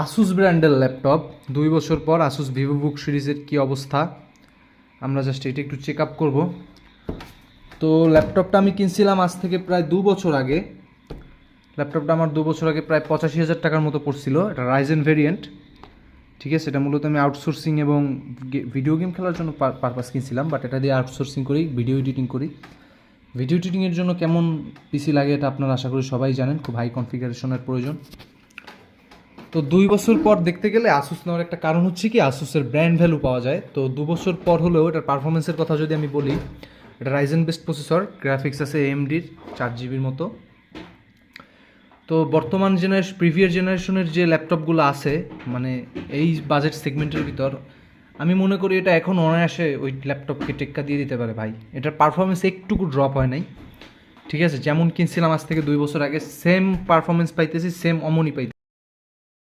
Asus ব্র্যান্ডের laptop 2 বছর পর আসুস ভিভোবুক সিরিজের কি অবস্থা আমরা জাস্ট এটা একটু চেক আপ করবো। তো ল্যাপটপটা আমি কিনছিলাম আজ থেকে প্রায় 2 বছর আগে। ল্যাপটপটা আমার 2 বছর আগে প্রায় 85,000 টাকার মতো পড়ছিল। এটা রাইজেন ভেরিয়েন্ট, ঠিক আছে। এটা মূলত আমি আউটসোর্সিং এবং ভিডিও গেম খেলার জন্য পারপাস কিনছিলাম, বাট এটা দিয়ে আউটসোর্সিং করি, ভিডিও এডিটিং করি। ভিডিও এডিটিংয়ের জন্য কেমন পিসি লাগে এটা আপনারা আশা করি সবাই জানেন, খুব হাই কনফিগারেশনের প্রয়োজন। তো 2 বছর পর দেখতে গেলে আসুস নেওয়ার একটা কারণ হচ্ছে কি, আসুসের ব্র্যান্ড ভ্যালু পাওয়া যায়। তো 2 বছর পর হলেও এটার পারফরমেন্সের কথা যদি আমি বলি, এটা রাইজেন বেস্ট প্রসেসর, গ্রাফিক্স আছে এএমডির 4 জিবির মতো। তো বর্তমান প্রিভিয়াস জেনারেশনের যে ল্যাপটপগুলো আছে, মানে এই বাজেট সেগমেন্টের ভিতর, আমি মনে করি এটা এখন অনায়াসে ওই ল্যাপটপকে টেক্কা দিয়ে দিতে পারে ভাই। এটার পারফরমেন্স একটুকু ড্রপ হয় নাই, ঠিক আছে। যেমন কিনছিলাম আজ থেকে 2 বছর আগে সেম পারফরমেন্স পাইতেছি, সেম অমনই পাইতেছি।